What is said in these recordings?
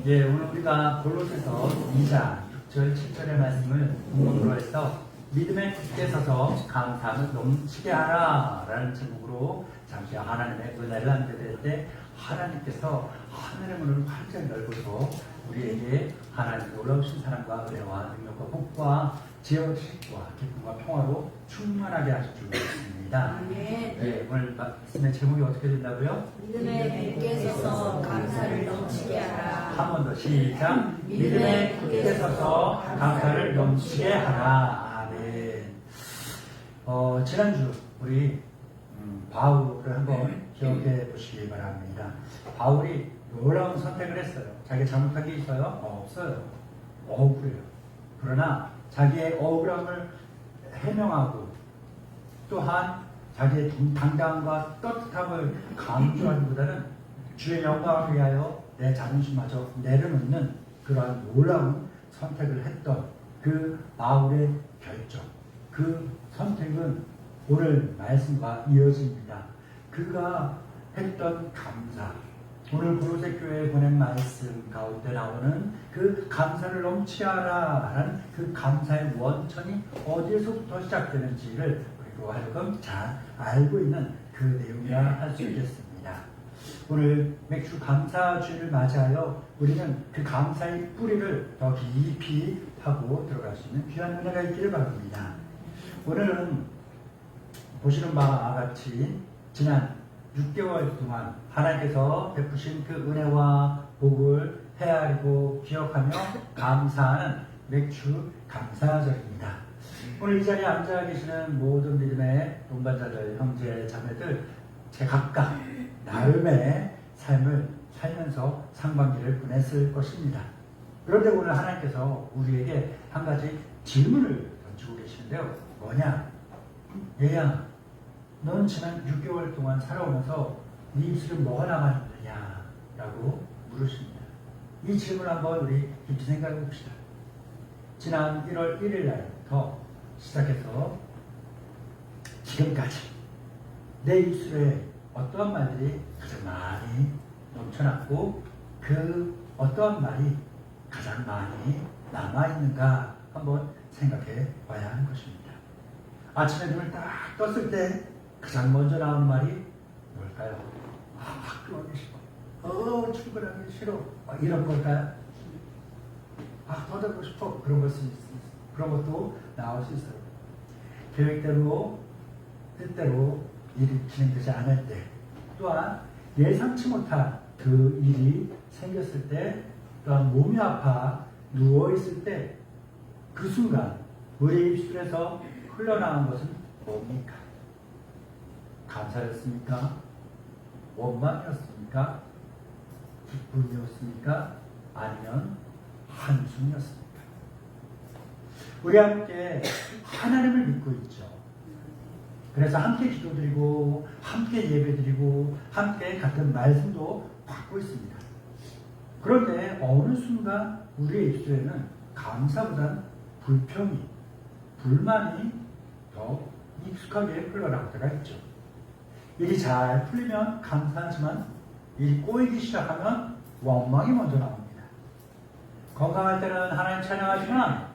예, 오늘 우리가 골로새서 2장 6절, 7절의 말씀을 본문으로 해서 믿음에 굳게 서서 감사함을 넘치게 하라 라는 제목으로 잠시 하나님의 은혜를 함께 될 때 하나님께서 하늘의 문을 활짝 열고서 우리에게 하나님의 놀라우신 사랑과 은혜와 능력과 복과 지혜와 기쁨과 평화로 충만하게 하실 줄 믿습니다. 네, 오늘 말씀의 제목이 어떻게 된다고요? 믿음에 굳게 서서 감사를 넘치게 하라. 한 번 더 시작. 믿음에 굳게 서서 감사를 넘치게 하라. 아멘. 지난주 우리 바울을 한번 기억해 보시기 바랍니다. 바울이 놀라운 선택을 했어요. 자기가 잘못한 게 있어요? 없어요. 억울해요. 그러나 자기의 억울함을 해명하고 또한 자기의 당당함과 떳떳함을 강조하기보다는 주의 영광을 위하여 내 자존심마저 내려놓는 그러한 놀라운 선택을 했던 그 바울의 결정, 그 선택은 오늘 말씀과 이어집니다. 그가 했던 감사, 오늘 골로새 교회에 보낸 말씀 가운데 나오는 그 감사를 넘치게 하라라는 그 감사의 원천이 어디에서부터 시작되는지를 우리로 하여금 잘 알고 있는 그 내용이라 할 수 있겠습니다. 오늘 맥주 감사주를 맞이하여 우리는 그 감사의 뿌리를 더 깊이 파고 들어갈 수 있는 귀한 은혜가 있기를 바랍니다. 오늘은 보시는 바와 같이 지난 6개월 동안 하나님께서 베푸신 그 은혜와 복을 헤아리고 기억하며 감사하는 맥주 감사절입니다. 오늘 이 자리에 앉아 계시는 모든 믿음의 동반자들, 형제, 자매들 제각각 나름의 삶을 살면서 상반기를 보냈을 것입니다. 그런데 오늘 하나님께서 우리에게 한 가지 질문을 던지고 계시는데요. 뭐냐? 얘야, 넌 지난 6개월 동안 살아오면서 네 입술에 뭐가 남아있느냐? 라고 물으십니다. 이 질문을 한번 우리 깊이 생각해 봅시다. 지난 1월 1일 날부터 시작해서 지금까지 내 입술에 어떠한 말들이 가장 많이 넘쳐났고 그 어떠한 말이 가장 많이 남아있는가 한번 생각해 봐야 하는 것입니다. 아침에 눈을 딱 떴을 때 가장 먼저 나오는 말이 뭘까요? 학교 가기 싫어. 출근하기 싫어. 이런 걸까요? 더 되고 싶어. 그런 것도 나올 수 있어요. 계획대로, 뜻대로 일이 진행되지 않을 때, 또한 예상치 못한 그 일이 생겼을 때, 또한 몸이 아파 누워있을 때, 그 순간 우리 입술에서 흘러나온 것은 뭡니까? 감사였습니까? 원망이었습니까? 기쁨이었습니까? 아니면 한숨이었습니까? 우리 함께 하나님을 믿고 있죠. 그래서 함께 기도드리고 함께 예배드리고 함께 같은 말씀도 받고 있습니다. 그런데 어느 순간 우리의 입술에는 감사보다는 불평이, 불만이 더 익숙하게 흘러나올 때가 있죠. 일이 잘 풀리면 감사하지만 일이 꼬이기 시작하면 원망이 먼저 나옵니다. 건강할 때는 하나님 찬양하지만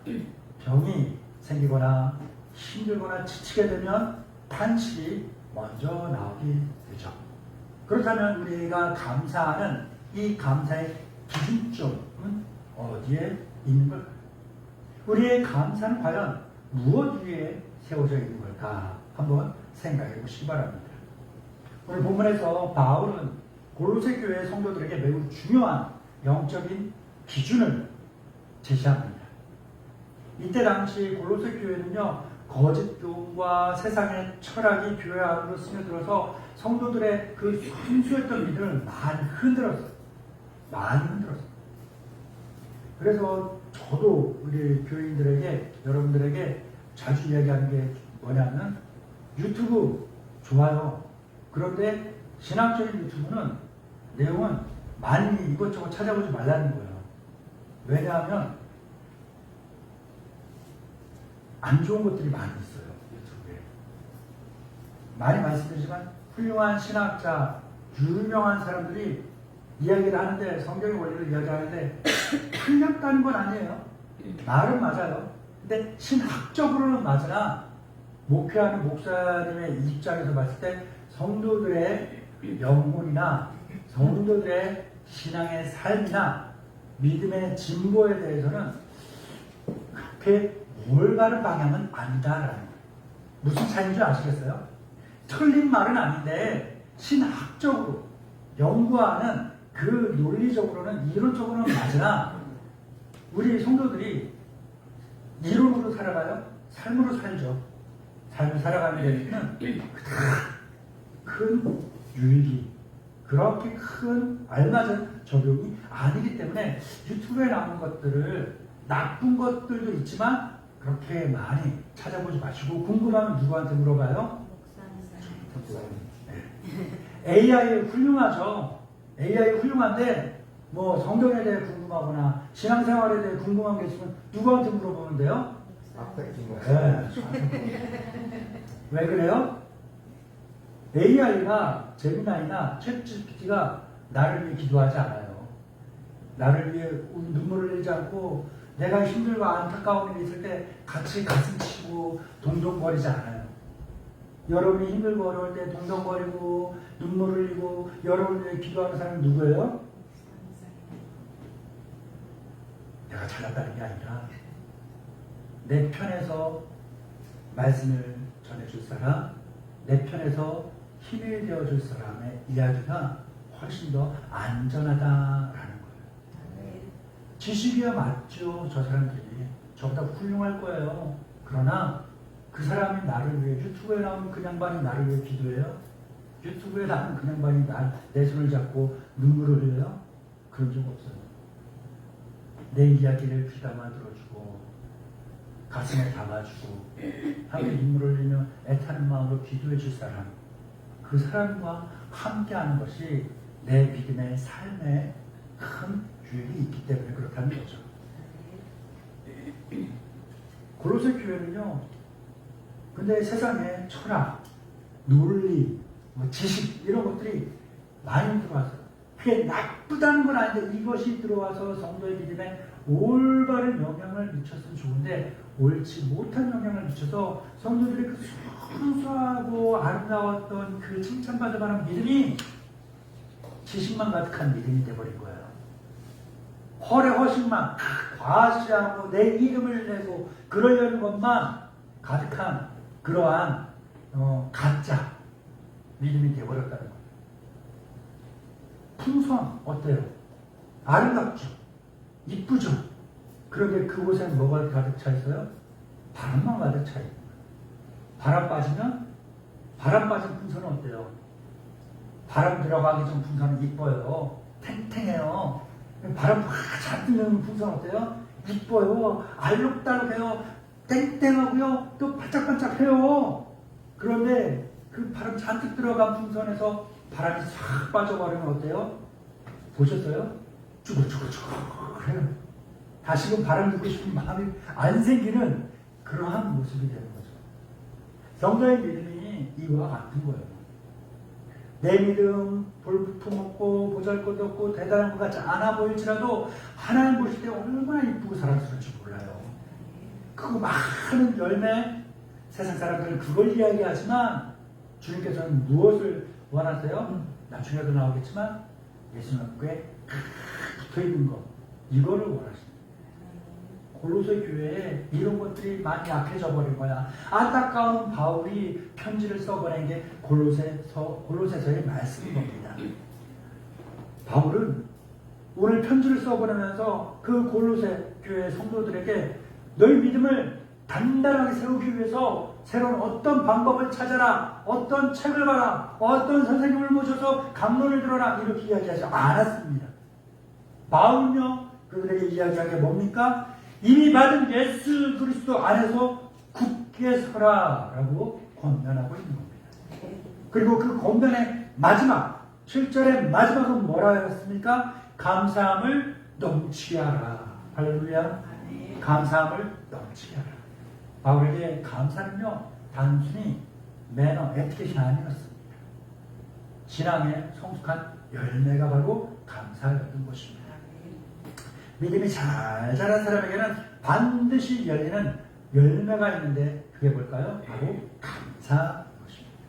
병이 생기거나 힘들거나 지치게 되면 탄식이 먼저 나오게 되죠. 그렇다면 우리가 감사하는 이 감사의 기준점은 어디에 있는 걸까요? 우리의 감사는 과연 무엇 위에 세워져 있는 걸까? 한번 생각해 보시기 바랍니다. 오늘 본문에서 바울은 골로새 교회 성도들에게 매우 중요한 영적인 기준을 제시합니다. 이때 당시 골로새 교회는요, 거짓 교훈과 세상의 철학이 교회 안으로 스며들어서 성도들의 그 순수했던 믿음을 많이 흔들었어요. 그래서 저도 우리 교인들에게, 여러분들에게 자주 이야기하는 게 뭐냐면 유튜브 좋아요. 그런데 신학적인 유튜브는 내용은 많이 이것저것 찾아보지 말라는 거예요. 왜냐하면 안 좋은 것들이 많이 있어요. 유튜브에. 많이 말씀드리지만 훌륭한 신학자, 유명한 사람들이 이야기를 하는데, 성경의 원리를 이야기하는데 틀렸다는 건 아니에요. 말은 맞아요. 근데 신학적으로는 맞으나 목회하는 목사님의 입장에서 봤을 때 성도들의 영혼이나 성도들의 신앙의 삶이나 믿음의 진보에 대해서는 그렇게 올바른 방향은 아니다라는 거예요. 무슨 차이인 줄 아시겠어요? 틀린 말은 아닌데 신학적으로 연구하는 그 논리적으로는 이론적으로는 맞으나 우리 성도들이 이론으로 살아가요? 삶으로 살죠. 삶을 살아가는 데는 큰 유익이 그렇게 큰 알맞은 적용이 아니기 때문에 유튜브에 나오는 것들을 나쁜 것들도 있지만 그렇게 많이 찾아보지 마시고 궁금하면 누구한테 물어봐요? AI 훌륭하죠. AI 훌륭한데 뭐 성경에 대해 궁금하거나 신앙생활에 대해 궁금한 게 있으면 누구한테 물어보면 돼요? 네. 왜 그래요? AI나 제미나이나 챗GPT가 나를 위해 기도하지 않아요. 나를 위해 눈물을 흘리지 않고 내가 힘들고 안타까운 일이 있을 때 같이 가슴 치고 동동거리지 않아요. 여러분이 힘들고 어려울 때 동동거리고 눈물 흘리고 여러분을 위해 기도하는 사람은 누구예요? 내가 잘났다는 게 아니라 내 편에서 말씀을 전해줄 사람, 내 편에서 힘이 되어줄 사람의 이야기가 훨씬 더 안전하다라는 거예요. 지식이야 맞죠. 저 사람들이 저보다 훌륭할 거예요. 그러나 그 사람이 나를 위해 유튜브에 나오는 그 양반이 나를 위해 기도해요. 유튜브에 나오는 그 양반이 내 손을 잡고 눈물을 흘려요. 그런 적 없어요. 내 이야기를 귀담아 들어주고 가슴에 담아주고 함께 눈물을 흘리며 애타는 마음으로 기도해 줄 사람, 그 사람과 함께하는 것이 내 믿음의 삶에 큰 유익이 있기 때문에 그렇다는 거죠. 골로새 교회는요, 근데 세상에 철학, 논리, 지식 이런 것들이 많이 들어왔어요. 그게 나쁘다는 건 아닌데 이것이 들어와서 성도의 믿음에 올바른 영향을 미쳤으면 좋은데 옳지 못한 영향을 미쳐서 성도들의 그 순수하고 아름다웠던 그 칭찬받을 만한 믿음이 지식만 가득한 믿음이 되어버린 거예요. 헐의 허식만 과시하고 내 이름을 내고 그러려는 것만 가득한 그러한 가짜 믿음이 되어버렸다는 거예요. 풍성 어때요? 아름답죠? 이쁘죠? 그런데 그곳엔 뭐가 가득 차 있어요? 바람만 가득 차 있는 거예요. 바람 빠지면 바람 빠진 풍선은 어때요? 바람 들어가기 전 풍선은 이뻐요. 탱탱해요. 바람 확 잔뜩 넣는 풍선 어때요? 이뻐요. 알록달록해요. 땡땡하고요. 또 반짝반짝해요. 그런데 그 바람 잔뜩 들어간 풍선에서 바람이 싹 빠져버리면 어때요? 보셨어요? 쭈글쭈글쭈글. 다시금 바람 듣고 싶은 마음이 안 생기는 그러한 모습이 되는 거죠. 성도의 믿음이 이와 같은 거예요. 내 믿음 볼품없고 보잘것없고 대단한 것 같지 않아 보일지라도 하나님 보실 때 얼마나 이쁘고 사랑스러운지 몰라요. 그 많은 열매, 세상 사람들은 그걸 이야기하지만 주님께서는 무엇을 원하세요? 나중에도 나오겠지만 예수님 앞에 붙어있는 것, 이거를 원하십니다. 골로새 교회에 이런 것들이 많이 약해져 버린 거야. 안타까운 바울이 편지를 써보낸 게 골로새서의 말씀인 겁니다. 바울은 오늘 편지를 써보내면서 그 골로새 교회 성도들에게 너희 믿음을 단단하게 세우기 위해서 새로운 어떤 방법을 찾아라, 어떤 책을 봐라, 어떤 선생님을 모셔서 강론을 들어라 이렇게 이야기하지 않았습니다. 바울은요 그들에게 이야기한 게 뭡니까? 이미 받은 예수 그리스도 안에서 굳게 서라라고 권면하고 있는 겁니다. 그리고 그 권면의 마지막 7절의 마지막은 뭐라 했습니까? 감사함을 넘치게 하라. 할렐루야. 감사함을 넘치게 하라. 바울에게 감사는요 단순히 매너, 에티켓이 아니었습니다. 신앙의 성숙한 열매가 바로 감사였던 것입니다. 믿음이 잘 자란 사람에게는 반드시 열리는 열매가 있는데 그게 뭘까요? 바로 감사인 것입니다.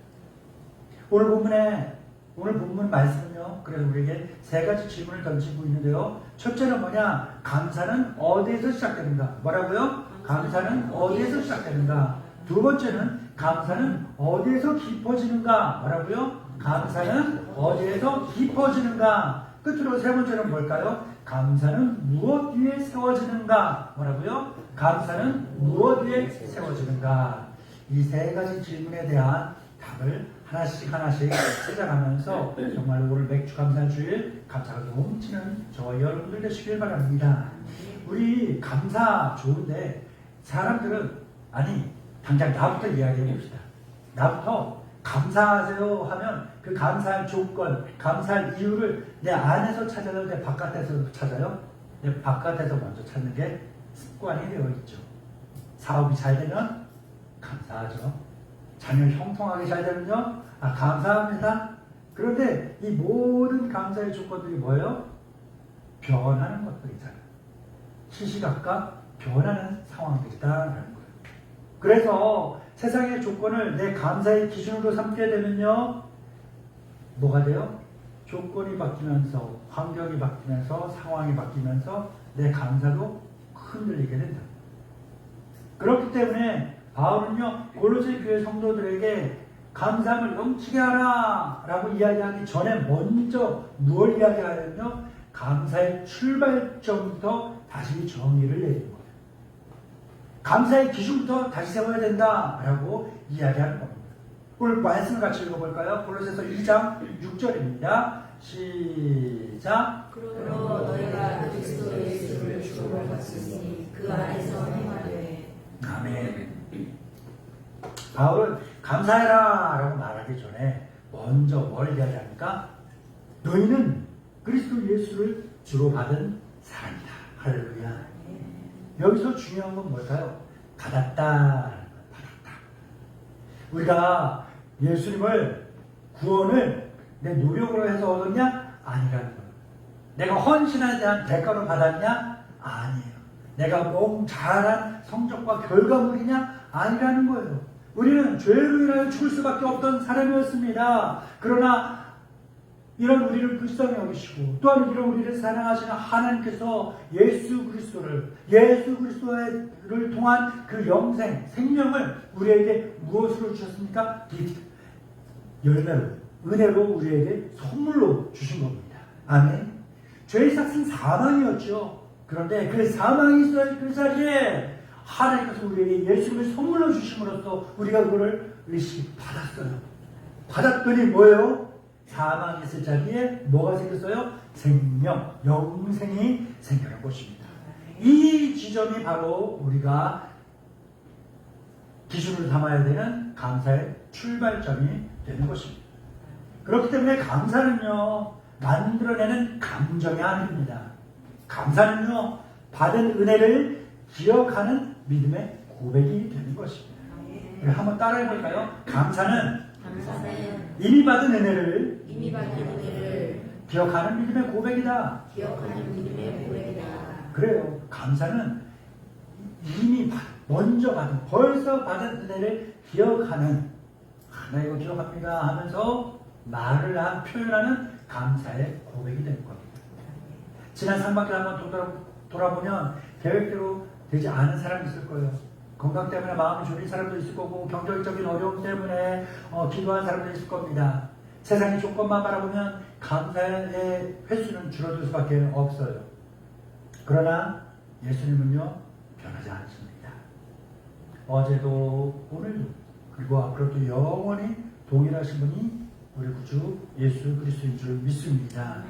오늘 본문 말씀은요. 그래서 우리에게 세 가지 질문을 던지고 있는데요. 첫째는 뭐냐? 감사는 어디에서 시작되는가? 뭐라고요? 감사는 어디에서 시작되는가? 두 번째는 감사는 어디에서 깊어지는가? 뭐라고요? 감사는 어디에서 깊어지는가? 끝으로 세 번째는 뭘까요? 감사는 무엇 위에 세워지는가? 뭐라고요? 감사는 무엇 위에 세워지는가? 이 세 가지 질문에 대한 답을 하나씩 찾아가면서 정말 오늘 맥주 감사주일 감사가 넘치는 저와 여러분들 되시길 바랍니다. 우리 감사 좋은데 사람들은 당장 나부터 이야기해 봅시다. 나부터 감사하세요 하면 그 감사할 조건, 감사할 이유를 내 안에서 찾아요? 내 바깥에서 찾아요? 내 바깥에서 먼저 찾는 게 습관이 되어 있죠. 사업이 잘 되면 감사하죠. 자녀 형통하게 잘 되면요, 감사합니다. 그런데 이 모든 감사의 조건들이 뭐예요? 변하는 것들이잖아요. 시시각각 변하는 상황들이다라는 거예요. 그래서 세상의 조건을 내 감사의 기준으로 삼게 되면요, 뭐가 돼요? 조건이 바뀌면서, 환경이 바뀌면서, 상황이 바뀌면서 내 감사도 흔들리게 된다. 그렇기 때문에 바울은요, 골로새 교회 성도들에게 감사함을 넘치게 하라 라고 이야기하기 전에 먼저 무엇을 이야기하냐면요, 감사의 출발점부터 다시 정의를 내리는 거예요. 감사의 기준부터 다시 세워야 된다라고 이야기하는 겁니다. 오늘 말씀을 같이 읽어볼까요? 골로새서 2장 6절입니다. 시작. 그러므로 너희가 그리스도 예수를 주로 받으니 그 안에서 행하되. 아멘. 바울은 감사해라 라고 말하기 전에 먼저 뭘 이야기합니까? 너희는 그리스도 예수를 주로 받은 사람이다. 할렐루야. 여기서 중요한 건 뭘까요? 받았다. 우리가 예수님을 구원을 내 노력으로 해서 얻었냐? 아니라는 거예요. 내가 헌신에 대한 대가로 받았냐? 아니에요. 내가 몸 잘한 성적과 결과물이냐? 아니라는 거예요. 우리는 죄로 인하여 죽을 수밖에 없던 사람이었습니다. 그러나 이런 우리를 불쌍히 여기시고 또한 이런 우리를 사랑하시는 하나님께서 예수 그리스도를 통한 그 영생, 생명을 우리에게 무엇으로 주셨습니까? 열매로, 은혜로 우리에게 선물로 주신 겁니다. 아멘. 죄의 삭은 사망이었죠. 그런데 그 사망이 있어야 그 자리에 하나님께서 우리에게 예수님을 선물로 주심으로써 우리가 그거를 받았어요. 받았더니 뭐예요? 사망이 있을 자리에 뭐가 생겼어요? 생명, 영생이 생겨난 것입니다. 이 지점이 바로 우리가 기준으로 삼아야 되는 감사의 출발점이 되는 것입니다. 그렇기 때문에 감사는요, 만들어내는 감정이 아닙니다. 감사는요, 받은 은혜를 기억하는 믿음의 고백이 되는 것입니다. 한번 따라해 볼까요? 감사는 이미 받은 은혜를 기억하는 믿음의 고백이다. 그래요. 감사는 이미 먼저 받은, 벌써 받은 은혜를 기억하는, 나 이거 기억합니다 하면서 표현하는 감사의 고백이 되는 겁니다. 지난 상반기를 한번 돌아보면 계획대로 되지 않은 사람이 있을 거예요. 건강 때문에 마음이 졸린 사람도 있을 거고, 경제적인 어려움 때문에 기도한 사람도 있을 겁니다. 세상의 조건만 바라보면 감사의 횟수는 줄어들 수밖에 없어요. 그러나 예수님은요, 변하지 않습니다. 어제도 오늘도 그리고 앞으로도 영원히 동일하신 분이 우리 구주 예수 그리스도인 줄 믿습니다.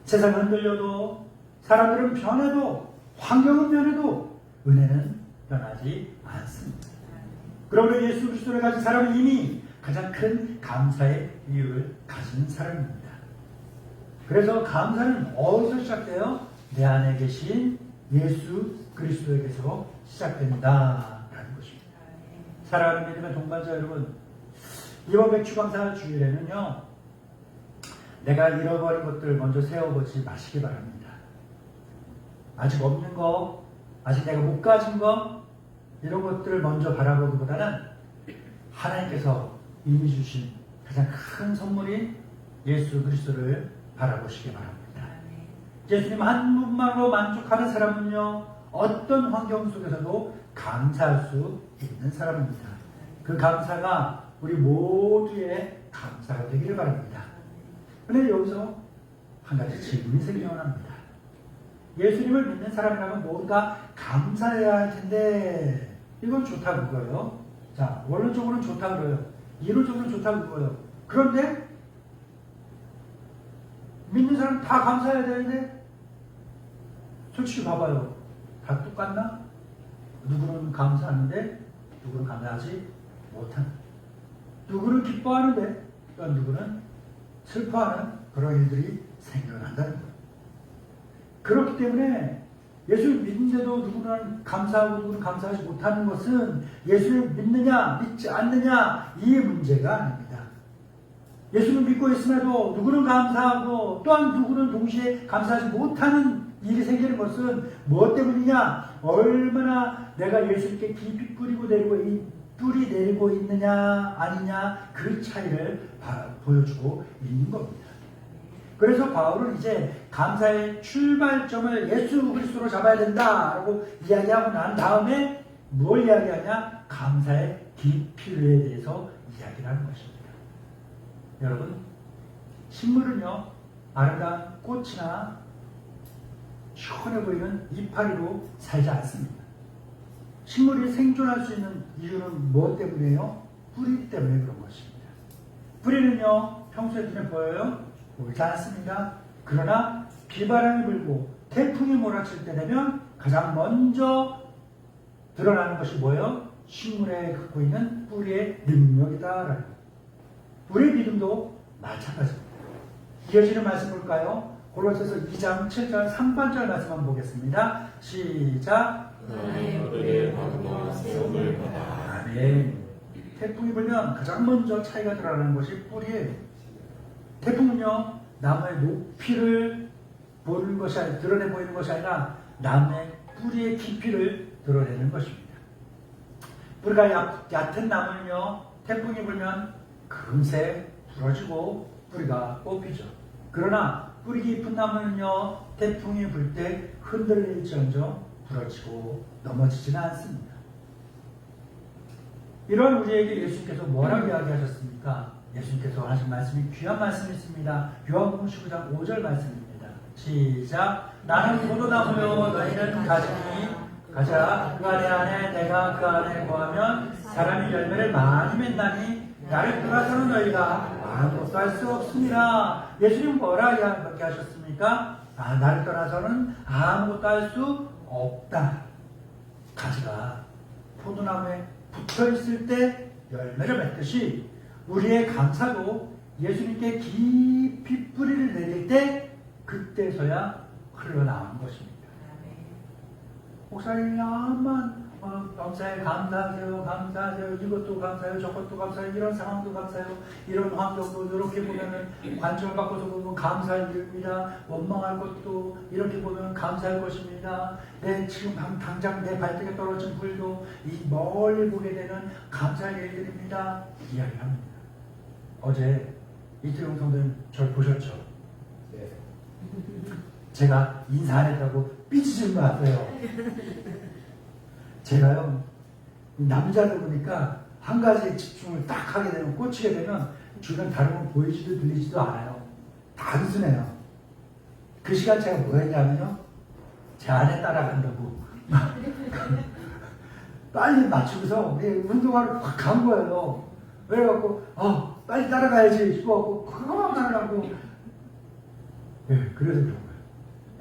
세상은 흔들려도, 사람들은 변해도, 환경은 변해도 은혜는 변하지 않습니다. 그러므로 예수 그리스도를 가진 사람은 이미 가장 큰 감사의 이유를 가진 사람입니다. 그래서 감사는 어디서 시작돼요? 내 안에 계신 예수 그리스도에게서 시작된다라는 것입니다. 사랑하는 믿음의 동반자 여러분, 이번 맥주감사 주일에는요, 내가 잃어버린 것들 먼저 세워보지 마시기 바랍니다. 아직 없는 거, 아직 내가 못 가진 거, 이런 것들을 먼저 바라보기보다는 하나님께서 이미 주신 가장 큰 선물인 예수 그리스도를 바라보시기 바랍니다. 예수님 한 분만으로 만족하는 사람은요, 어떤 환경 속에서도 감사할 수 있는 사람입니다. 그 감사가 우리 모두의 감사가 되기를 바랍니다. 그런데 여기서 한 가지 질문이 생겨납니다. 예수님을 믿는 사람이라면 모두가 감사해야 할 텐데, 이건 좋다 그거예요. 자, 원론적으로는 좋다 그래요. 이론적으로는 좋다 그거예요. 그런데 믿는 사람 다 감사해야 되는데, 솔직히 봐봐요. 다 똑같나? 누구는 감사하는데 누구는 감사하지 못하는, 누구는 기뻐하는데 또 누구는 슬퍼하는 그런 일들이 생겨난다는 거예요. 그렇기 때문에 예수를 믿는데도 누구는 감사하고 누구는 감사하지 못하는 것은 예수를 믿느냐 믿지 않느냐 이 문제가 아닙니다. 예수를 믿고 있음에도 누구는 감사하고 또한 누구는 동시에 감사하지 못하는 일이 생기는 것은 무엇 때문이냐? 얼마나 내가 예수님께 깊이 뿌리 내리고 있느냐 아니냐, 그 차이를 보여주고 있는 겁니다. 그래서 바울은 이제 감사의 출발점을 예수 그리스도로 잡아야 된다라고 이야기하고 난 다음에 뭘 이야기하냐? 감사의 깊이에 대해서 이야기를 하는 것입니다. 여러분, 식물은요, 아름다운 꽃이나 시원해 보이는 이파리로 살지 않습니다. 식물이 생존할 수 있는 이유는 무엇 때문이에요? 뿌리 때문에 그런 것입니다. 뿌리는요, 평소에 눈에 보여요? 보이지 않습니다. 그러나 비바람이 불고 태풍이 몰아칠 때 되면 가장 먼저 드러나는 것이 뭐예요? 식물에 갖고 있는 뿌리의 능력이다라는 거예요. 우리의 믿음도 마찬가지입니다. 이어지는 말씀 볼까요? 골로새서 2장 7절 상반절 말씀 한번 보겠습니다. 시작. 아멘. 태풍이 불면 가장 먼저 차이가 드러나는 것이 뿌리예요. 태풍은요, 나무의 높이를 보는 것이 아니라, 드러내 보이는 것이 아니라 나무의 뿌리의 깊이를 드러내는 것입니다. 뿌리가 얕은 나무는요, 태풍이 불면 금세 부러지고 뿌리가 뽑히죠. 그러나 뿌리 깊은 나무는요, 태풍이 불 때 흔들릴지언정 부러지고 넘어지지는 않습니다. 이런 우리에게 예수님께서 뭐라고 이야기하셨습니까? 예수님께서 하신 말씀이 귀한 말씀이 있습니다. 요한복음 19장 5절 말씀입니다. 시작. 나는 포도나무요 너희는 가지니 가자. 그 안에 내가 그 안에 거하면 사람이 열매를 많이 맺나니 나를 떠나서는 너희가 아무것도 할 수 없습니다. 예수님 뭐라 이야기하셨습니까? 나를 떠나서는 아무것도 할 수 없다. 가지가 포도나무에 붙어있을 때 열매를 맺듯이 우리의 감사도 예수님께 깊이 뿌리를 내릴 때 그때서야 흘러나오는 것입니다. 목사님, 야만 감사해요, 감사하세요, 감사하세요, 이것도 감사해요, 저것도 감사해요, 이런 상황도 감사해요, 이런 환경도 이렇게 보면은 관점을 바꿔서 보면 감사할 일입니다. 원망할 것도 이렇게 보면 감사할 것입니다. 지금 당장 내 발등에 떨어진 불도 이 멀리 보게 되는 감사할 일들입니다. 이야기합니다. 어제 이태용 성도님 절 보셨죠? 네. 제가 인사 안 했다고 삐지신 것 같아요. 제가요, 남자다 보니까 한 가지에 집중을 딱 하게 되면, 꽂히게 되면 주변 다른 건 보이지도 들리지도 않아요. 단순해요. 그 시간 제가 뭐 했냐면요, 제 아내 따라간다고 빨리 맞추고서 운동화를 확 간 거예요. 그래갖고 빨리 따라가야지 싶어갖고 그거만 따라가고, 그래서 그런 거예요.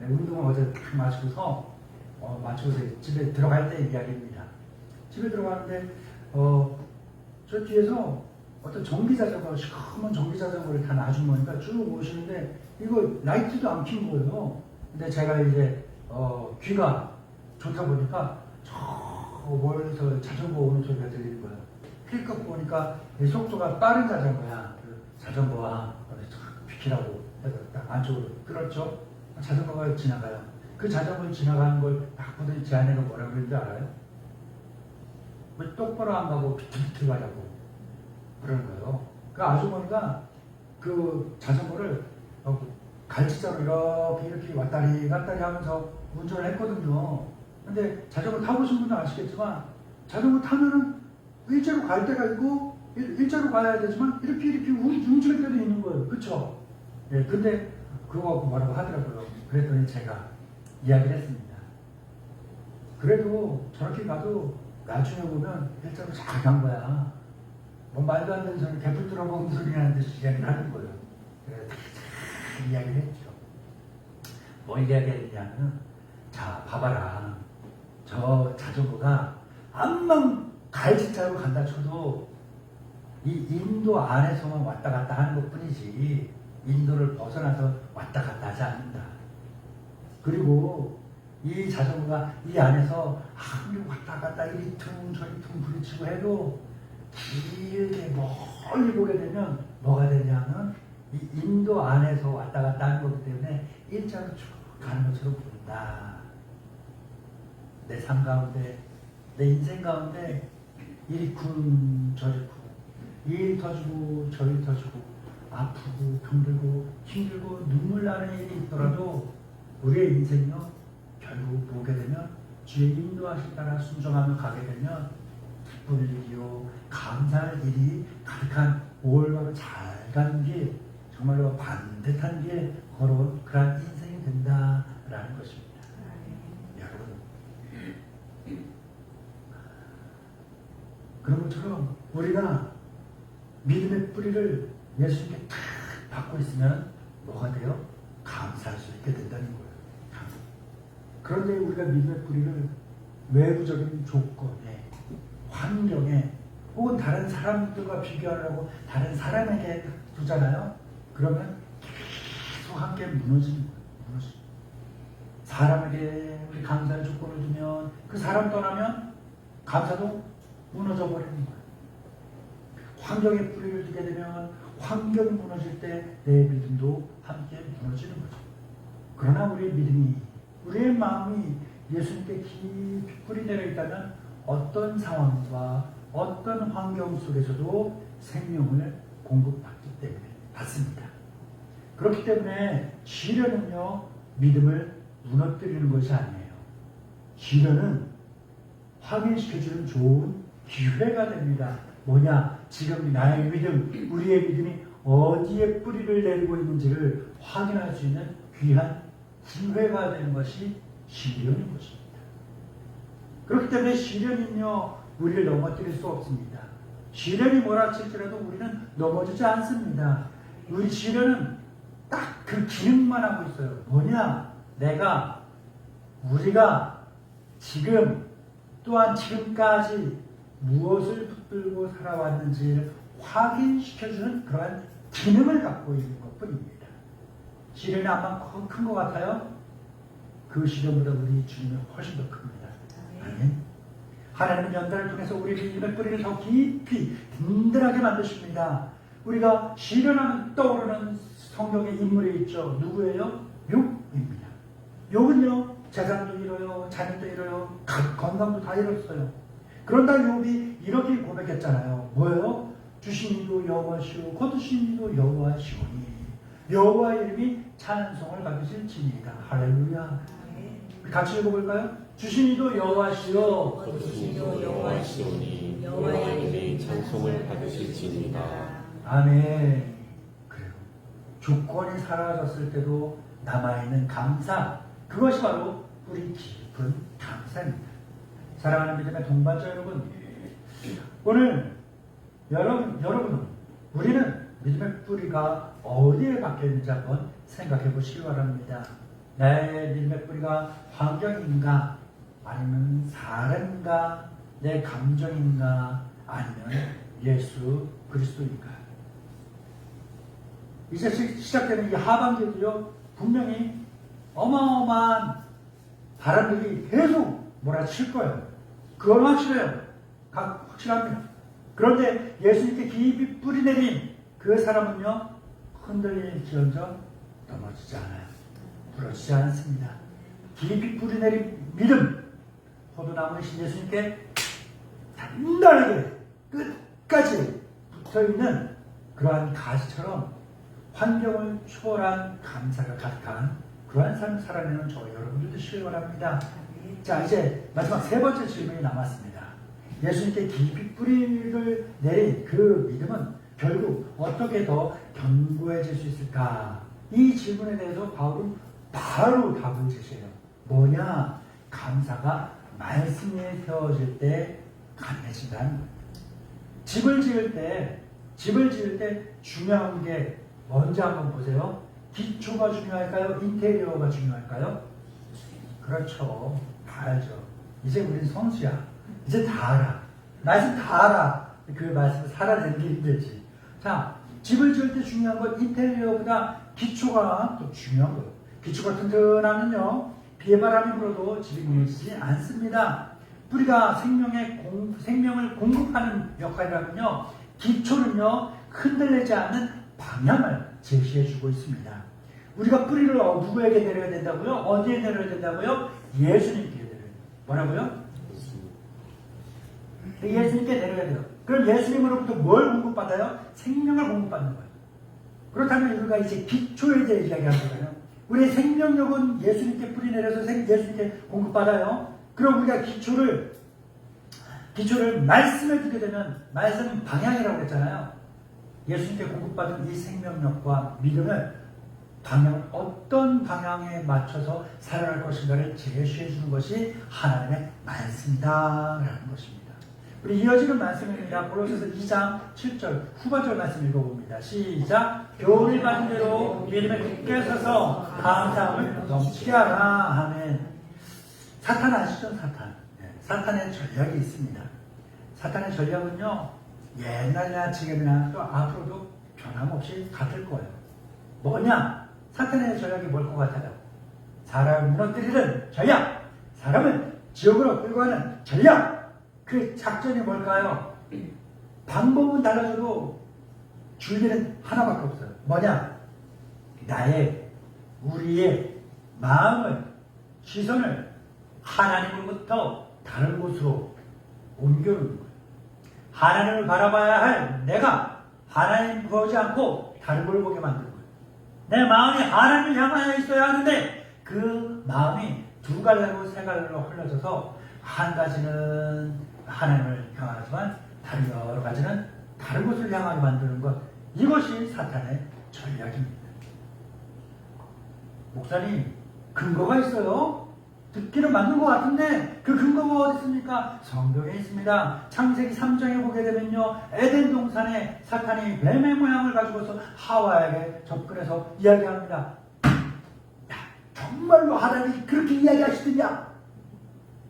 운동화 어제 딱 맞추고서 집에 들어갈 때 이야기입니다. 집에 들어가는데 저 뒤에서 어떤 전기자전거, 시커먼 전기자전거를 탄 아주머니가 쭉 오시는데 이거 라이트도 안 킨 거예요. 근데 제가 이제 귀가 좋다 보니까 저 멀리서 자전거 오는 소리가 들리는 거예요. 필급 보니까 속도가 빠른 자전거야. 그 자전거와 비키라고 딱 안쪽으로 끌었죠. 자전거가 지나가요. 그 자전거 지나가는 걸 딱 보더니 제 아내가 뭐라고 그러는지 알아요? 왜 똑바로 안 가고 비틀비틀 가냐고 그러는 거예요. 그 아주머니가 그 자전거를 갈치자로 이렇게 왔다리 갔다리 하면서 운전을 했거든요. 근데 자전거 타보신 분은 아시겠지만 자전거 타면은 일자로 갈 때가 있고 일자로 가야 되지만 이렇게 움직일 때도 있는 거예요. 그쵸? 예, 근데 그거 갖고 뭐라고 하더라고요. 그랬더니 제가 이야기를 했습니다. 그래도 저렇게 가도 나중에 보면 일자로 잘 간 거야. 뭐 말도 안 되는 소리, 개풀 들어본 소리 하는 듯이 이야기를 하는 거예요. 그래서 잘 이야기를 했죠. 뭐 이야기했냐면, 자, 봐봐라. 저 자전거가 암만 갈치자로 간다 쳐도 이 인도 안에서만 왔다 갔다 하는 것 뿐이지 인도를 벗어나서 왔다 갔다 하지 않는다. 그리고 이 자전거가 이 안에서 아무리 왔다 갔다 이리 퉁 저리 퉁 부딪히고 해도 길게 멀리 보게 되면 뭐가 되냐면 이 인도 안에서 왔다 갔다 하는 거기 때문에 일자로 쭉 가는 것처럼 보인다. 내 삶 가운데, 내 인생 가운데 이리 쿵 저리 쿵 이리 터지고 저리 터지고 아프고 병들고 힘들고 눈물 나는 일이 있더라도 우리의 인생요 결국 보게 되면 주의 인도하심 따라 순종하며 가게 되면 기쁜 일이요 감사할 일이 가득한 올바로 잘 가는 길 정말로 반듯한 길 걸어온 그러한 인생이 된다라는 것입니다. 여러분 그런 것처럼 우리가 믿음의 뿌리를 예수님께 탁 받고 있으면 뭐가 돼요? 감사할 수 있게 된다는 거예요. 그런데 우리가 믿음의 뿌리를 외부적인 조건에, 환경에, 혹은 다른 사람들과 비교하려고 다른 사람에게 두잖아요? 그러면 계속 함께 무너지는 거예요. 무너지는 거예요. 사람에게 우리 감사의 조건을 두면 그 사람 떠나면 감사도 무너져 버리는 거예요. 환경에 뿌리를 두게 되면 환경이 무너질 때 내 믿음도 함께 무너지는 거죠. 그러나 우리의 믿음이, 우리의 마음이 예수님께 깊이 뿌리되어 있다면 어떤 상황과 어떤 환경 속에서도 생명을 공급받기 때문에 받습니다. 그렇기 때문에 시련은요 믿음을 무너뜨리는 것이 아니에요. 시련은 확인시켜주는 좋은 기회가 됩니다. 뭐냐? 지금 나의 믿음, 우리의 믿음이 어디에 뿌리를 내리고 있는지를 확인할 수 있는 귀한 기회가 되는 것이 시련인 것입니다. 그렇기 때문에 시련은요 우리를 넘어뜨릴 수 없습니다. 시련이 몰아칠지라도 우리는 넘어지지 않습니다. 우리 시련은 딱 그 기능만 하고 있어요. 뭐냐? 우리가 지금 또한 지금까지 무엇을 붙들고 살아왔는지를 확인시켜주는 그러한 기능을 갖고 있는 것 뿐입니다. 시련이 아마 큰 것 같아요? 그 시련보다 우리 주님은 훨씬 더 큽니다. 아멘. 하나님은 연단을 통해서 우리 믿음의 뿌리를 더 깊이 든든하게 만드십니다. 우리가 시련하면 떠오르는 성경의 인물이 있죠. 누구예요? 욥입니다. 욥은요 재산도 잃어요, 자녀도 잃어요, 건강도 다 잃었어요. 그런다 욥이 이렇게 고백했잖아요. 뭐예요? 주신 이도 여호와시오, 거두신 이도 여호와시오니 여호와의 이름이 찬송을 받으실지니이다. 할렐루야. 같이 읽어볼까요? 주신 이도 여호와시오, 거두신 이도 여호와시오니 여호와의 이름이 찬송을 받으실지니이다. 아멘. 그래요. 조건이 사라졌을 때도 남아있는 감사, 그것이 바로 우리 깊은 감사입니다. 사랑하는 믿음의 동반자 여러분, 오늘 여러분 우리는 믿음의 뿌리가 어디에 박혀 있는지 한번 생각해 보시기 바랍니다. 내 믿음의 뿌리가 환경인가, 아니면 사람인가, 내 감정인가, 아니면 예수 그리스도인가. 이제 시작되는 이 하반기도요 분명히 어마어마한 바람들이 계속 몰아칠 거예요. 그건 확실해요. 확실합니다. 그런데 예수님께 깊이 뿌리내린 그 사람은요 흔들릴지언정 넘어지지 않아요. 부러지지 않습니다. 깊이 뿌리내린 믿음, 포도나무이신 예수님께 단단하게 끝까지 붙어있는 그러한 가지처럼 환경을 초월한 감사가 가득한 그러한 삶을 살아내는 저 여러분들도 되시길 바랍니다. 자, 이제 마지막 세 번째 질문이 남았습니다. 예수님께 깊이 뿌리를 내린 그 믿음은 결국 어떻게 더 견고해질 수 있을까? 이 질문에 대해서 바울은 바로 답을 제시해요. 뭐냐? 감사가 말씀 위에 세워질 때 가능해진다는 거예요. 집을 지을 때 중요한 게 뭔지 한번 보세요. 기초가 중요할까요? 인테리어가 중요할까요? 그렇죠. 다 알죠. 이제 우린 선수야. 이제 다 알아. 말씀 다 알아. 그 말씀을 살아내는 게 힘들지. 자, 집을 지을 때 중요한 건 인테리어보다 기초가 더 중요한 거예요. 기초가 튼튼하면요, 비바람이 불어도 집이 무너지지 않습니다. 뿌리가 생명을 공급하는 역할이라면요, 기초는요, 흔들리지 않는 방향을 제시해주고 있습니다. 우리가 뿌리를 누구에게 내려야 된다고요? 어디에 내려야 된다고요? 예수님께 내려야 돼요. 뭐라고요? 예수님께 내려야 돼요. 그럼 예수님으로부터 뭘 공급받아요? 생명을 공급받는 거예요. 그렇다면 우리가 이제 기초에 대해 이야기하는 거예요. 우리의 생명력은 예수님께 뿌리 내려서 예수님께 공급받아요. 그럼 우리가 기초를 말씀을 듣게 되면, 말씀은 방향이라고 했잖아요. 예수님께 공급받은 이 생명력과 믿음을 어떤 방향에 맞춰서 살아갈 것인가를 제시해 주는 것이 하나님의 말씀이다라는 것입니다. 우리 이어지는 말씀입니다. 고린도서 2장 7절 후반절 말씀 읽어봅니다. 시작. 교훈을 받은 대로 믿음에 굳게 서서 감사함을 넘치게 하라. 아멘. 사탄 아시죠? 사탄. 네, 사탄의 전략이 있습니다. 사탄의 전략은요, 옛날이나 지금이나 또 앞으로도 변함없이 같을 거예요. 뭐냐? 사탄의 전략이 뭘 것 같아요? 사람을 무너뜨리는 전략, 사람을 지옥으로 끌고 가는 전략. 그 작전이 뭘까요? 방법은 달라져도 줄기는 하나밖에 없어요. 뭐냐? 우리의 마음을, 시선을 하나님으로부터 다른 곳으로 옮겨놓는 거예요. 하나님을 바라봐야 할 내가 하나님 보지 않고 다른 걸 보게 만드는 거예요. 내 마음이 하나님을 향하여 있어야 하는데 그 마음이 두 갈래로 세 갈래로 흘러져서 한 가지는 하나님을 향하지만 다른 여러 가지는 다른 곳을 향하게 만드는 것, 이것이 사탄의 전략입니다. 목사님, 근거가 있어요? 듣기는 맞는 것 같은데 그 근거가 어디 있습니까? 성경에 있습니다. 창세기 3장에 보게 되면요, 에덴 동산에 사탄이 뱀의 모양을 가지고서 하와에게 접근해서 이야기합니다. 야, 정말로 하나님이 그렇게 이야기하시느냐?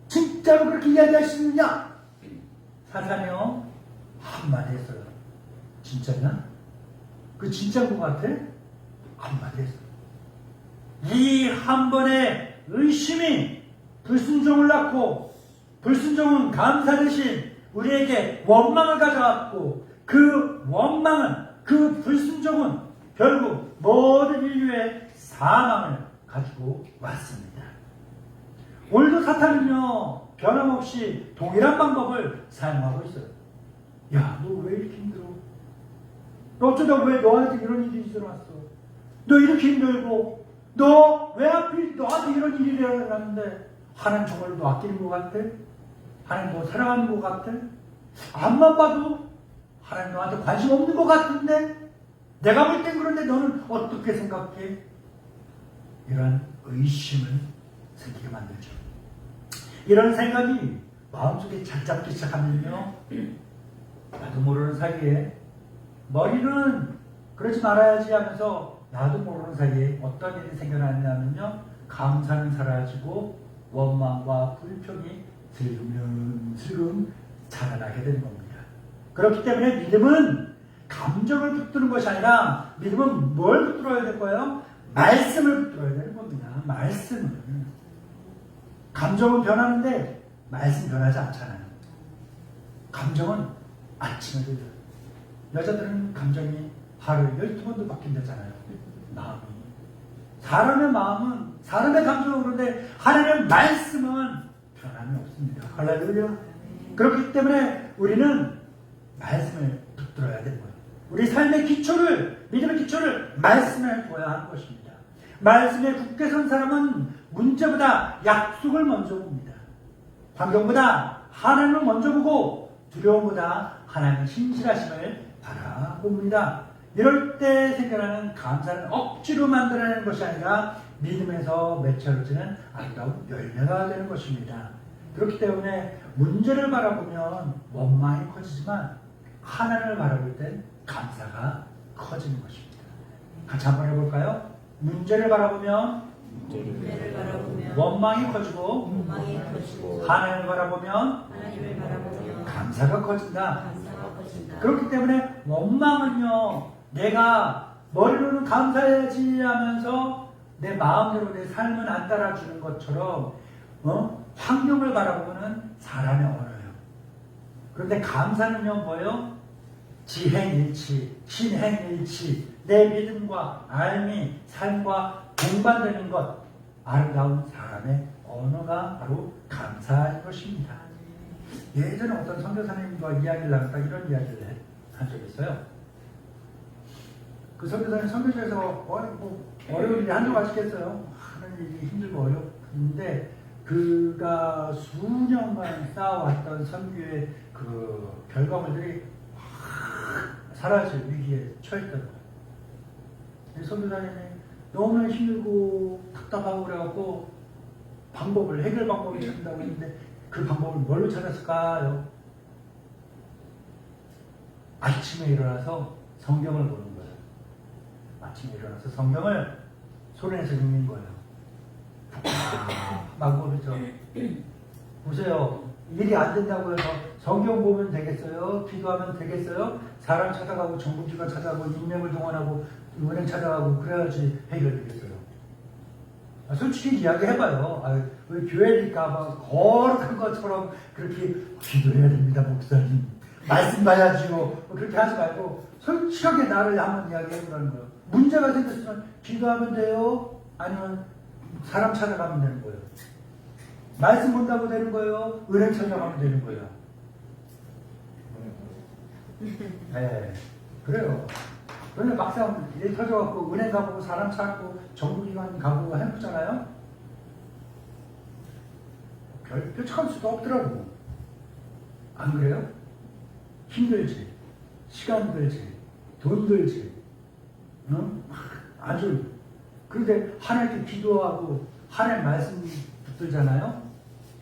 진짜로 그렇게 이야기하시느냐? 사탄이요, 한마디 했어요. 진짜냐? 그 진짜인 것 같아? 한마디 했어요. 이 한 번의 의심이 불순종을 낳고, 불순종은 감사 대신 우리에게 원망을 가져왔고, 그 원망은, 그 불순종은 결국 모든 인류의 사망을 가지고 왔습니다. 오늘도 사탄은요, 변함없이 동일한 방법을 사용하고 있어요. 야, 너 왜 이렇게 힘들어? 너 어쩌다 왜 너한테 이런 일이 일어났어? 너 이렇게 힘들고, 너 왜 하필 너한테 이런 일이 일어났는데 하나님 정말 너 아끼는 것 같아? 하나님 너 사랑하는 것 같아? 앞만 봐도 하나님 너한테 관심 없는 것 같은데? 내가 볼 땐 그런데 너는 어떻게 생각해? 이런 의심을 생기게 만들죠. 이런 생각이 마음속에 잘 잡기 시작하면요, 나도 모르는 사이에 머리는 그러지 말아야지 하면서 나도 모르는 사이에 어떤 일이 생겨나냐면요, 감사는 사라지고 원망과 불평이 슬금슬금 자라나게 되는 겁니다. 그렇기 때문에 믿음은 감정을 붙드는 것이 아니라, 믿음은 뭘 붙들어야 될 거예요? 말씀을 붙들어야 되는 겁니다. 말씀을. 감정은 변하는데 말씀 변하지 않잖아요. 감정은 아침에 들려요. 여자들은 감정이 하루에 12번도 바뀐다잖아요. 마음이. 사람의 마음은, 사람의 감정은 그런데 하나님의 말씀은 변함이 없습니다. 할렐루야. 그렇기 때문에 우리는 말씀을 붙들어야 되는 거예요. 우리 삶의 기초를, 믿음의 기초를 말씀에 둬야 하는 것입니다. 말씀에 굳게 선 사람은 문제보다 약속을 먼저 봅니다. 환경보다 하나님을 먼저 보고 두려움보다 하나님의 신실하심을 바라봅니다. 이럴 때 생겨나는 감사는 억지로 만들어내는 것이 아니라 믿음에서 맺혀지는 아름다운 열매가 되는 것입니다. 그렇기 때문에 문제를 바라보면 원망이 커지지만 하나님을 바라볼 땐 감사가 커지는 것입니다. 같이 한번 해볼까요? 문제를 바라보면 문제를 바라보면 원망이 커지고 원망이 커지고 하나님을 바라보면 하나님을 바라보면 감사가 커진다. 감사가 커진다. 그렇기 때문에 원망은요, 내가 머리로는 감사해야지 하면서 내 마음대로 내 삶은 안 따라주는 것처럼 환경을 바라보면 사람의 언어예요. 그런데 감사는요 뭐예요? 지행일치, 신행일치, 내 믿음과 알미, 삶과 동반되는 것, 아름다운 사람의 언어가 바로 감사인 것입니다. 예전에 어떤 선교사님과 이야기를 나눴다 이런 이야기를 한 적이 있어요. 그 선교사님 선교지에서 어려운 일이 한두 가지겠어요. 하는 일이 힘들고 어렵는데 그가 수년간 쌓아왔던 선교의 그 결과물들이 사라질 위기에 처했던 거예요. 선교사님이 너무나 힘들고 답답하고 그래갖고 해결 방법을 찾는다고 했는데 그 방법을 뭘로 찾았을까요? 아침에 일어나서 성경을 보는 거예요. 아침에 일어나서 성경을 손에서 읽는 거예요. 막 보면서 보세요. 일이 안 된다고 해서 성경 보면 되겠어요? 기도하면 되겠어요? 사람 찾아가고 정부기관 찾아가고 인맥을 동원하고 은행 찾아가고 그래야지 해결되겠어요. 솔직히 이야기해봐요. 우리 교회니까 막 거룩한 것처럼 그렇게 기도해야 됩니다, 목사님. 말씀 봐야지요. 그렇게 하지 말고 솔직하게 나를 한번 이야기해보라는 거예요. 문제가 생겼으면 기도하면 돼요? 아니면 사람 찾아가면 되는 거예요? 말씀 본다고 되는 거예요? 은행 찾아가면 되는 거예요? 네, 그래요. 그런데 막상 일 터져갖고 은행 가보고 사람 찾고 정부기관 가보고 해보잖아요? 별 뾰족할 수도 없더라고. 안 그래요? 힘들지, 시간 들지, 돈 들지, 응? 아주. 그런데 하나님께 기도하고 하나님 말씀 붙들잖아요?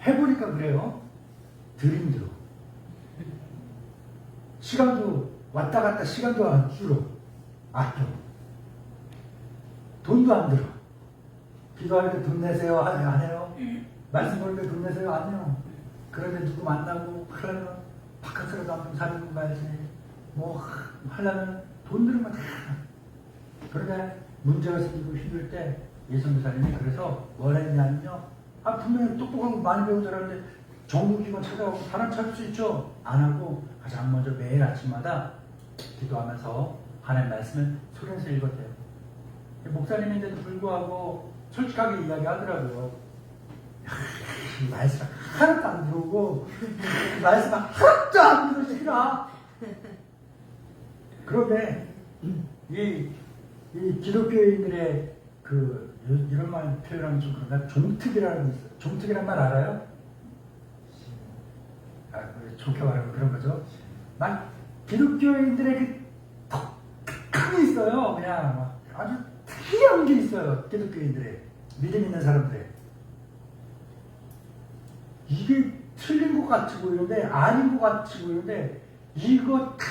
해보니까 그래요. 덜 힘들어. 시간도 왔다 갔다 시간도 안 줄어. 아껴. 돈도 안 들어. 기도할 때 돈 내세요? 안 해요? 말씀 볼 때 돈 내세요? 안 해요. 그런데 누구 만나고 하려면 바깥으로도 한번 사는 거 가야지. 뭐 하려면 돈 들으면 다. 그런데 문제가 생기고 힘들 때 예수님사님이 그래서 뭘 했냐면요. 분명히 똑똑하고 많이 배운 사람인데 정부기관 찾아가고 사람 찾을 수 있죠. 안 하고 가장 먼저 매일 아침마다 기도하면서 하나님 말씀을 소리내서 읽었대요. 목사님인데도 불구하고 솔직하게 이야기하더라고요. 이 말씀 하나도 안 들어오고 말씀 하나도 안 들어오시라. 그런데 이 기독교인들의 이런 말 표현하면 좀 그런가? 종특이라는 게 있어요. 종특이란 말 알아요? 좋게 말하면 그런 거죠. 막 기독교인들의 독특함이 있어요. 그냥 아주 특이한 게 있어요. 기독교인들의 믿음 있는 사람들의 이게 틀린 것 같이 보이는데 아닌 것 같이 보이는데 이거 다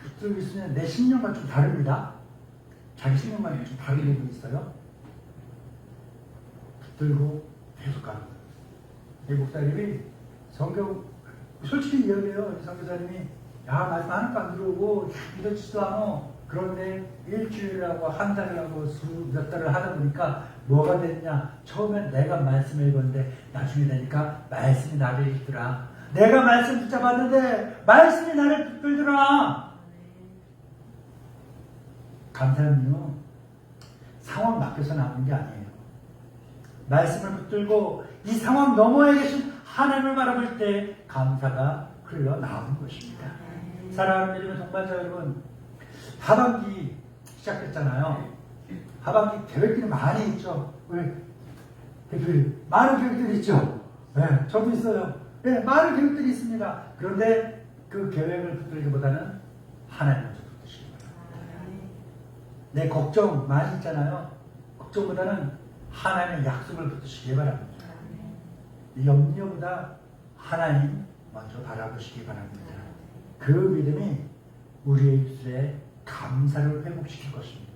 붙들고 있으면 내 신념과 좀 다릅니다. 자기 신념과 좀 다른 부분이 있어요. 붙들고 계속 가는 거예요. 이 목사님이 성경 솔직히 이야기해요. 이 선교사님이 말씀 하나도 안 들어오고 믿어지지도 않아. 그런데 일주일하고 한 달이라고 몇 달을 하다 보니까 뭐가 됐냐. 처음엔 내가 말씀을 읽었는데 나중에 되니까 말씀이 나를 읽더라. 내가 말씀 붙잡았는데 말씀이 나를 붙들더라. 감사는요, 상황 맡겨서 나오는 게 아니에요. 말씀을 붙들고 이 상황 너머에 계신 하나님을 바라볼 때 감사가 흘러나오는 것입니다. 사랑하는 여러분, 동반자 여러분, 하반기 시작했잖아요. 하반기 계획들이 많이 있죠. 우리 대표님, 많은 계획들이 있죠. 네, 저도 있어요. 네, 많은 계획들이 있습니다. 그런데 그 계획을 붙들기보다는 하나님 먼저 붙드시기 바랍니다. 내 걱정 많이 있잖아요. 걱정보다는 하나님의 약속을 붙드시기 바랍니다. 이 염려보다 하나님 먼저 바라보시기 바랍니다. 그 믿음이 우리의 입술에 감사를 회복시킬 것입니다.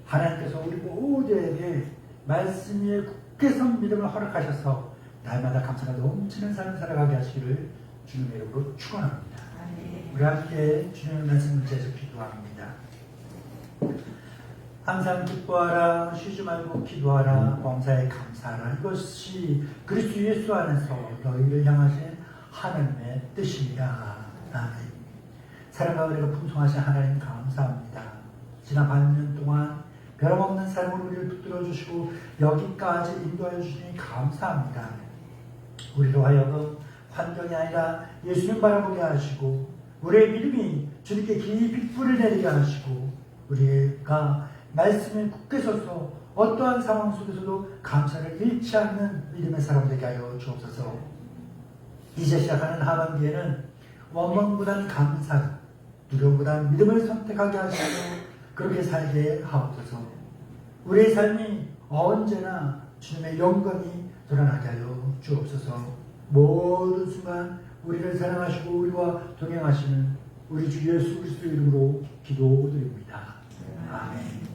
하나님께서 우리 모두에게 말씀 위에 굳게 선 믿음을 허락하셔서 날마다 감사가 넘치는 삶을 살아가게 하시기를 주님의 이름으로 축원합니다. 우리 함께 주님의 말씀을 제해서 기도합니다. 항상 기뻐하라, 쉬지 말고 기도하라, 범사에 감사하라. 이것이 그리스도 예수 안에서 너희를 향하신 하나님의 뜻입니다. 아멘. 사랑과 은혜가 풍성하신 하나님 감사합니다. 지난 반년 동안 변함없는 삶으로 우리를 붙들어 주시고 여기까지 인도하여 주시니 감사합니다. 우리로 하여금 환경이 아니라 예수님 바라보게 하시고 우리의 믿음이 주님께 깊이 뿌리 내리게 하시고 우리가 말씀에 굳게 서서 어떠한 상황 속에서도 감사를 잃지 않는 믿음의 사람 되게 하여 주옵소서. 이제 시작하는 하반기에는 원망보다는 감사, 두려움보다는 믿음을 선택하게 하시고 그렇게 살게 하옵소서. 우리의 삶이 언제나 주님의 영광이 드러나게 하여 주옵소서. 모든 순간 우리를 사랑하시고 우리와 동행하시는 우리 주 예수 그리스도 이름으로 기도드립니다. 아멘.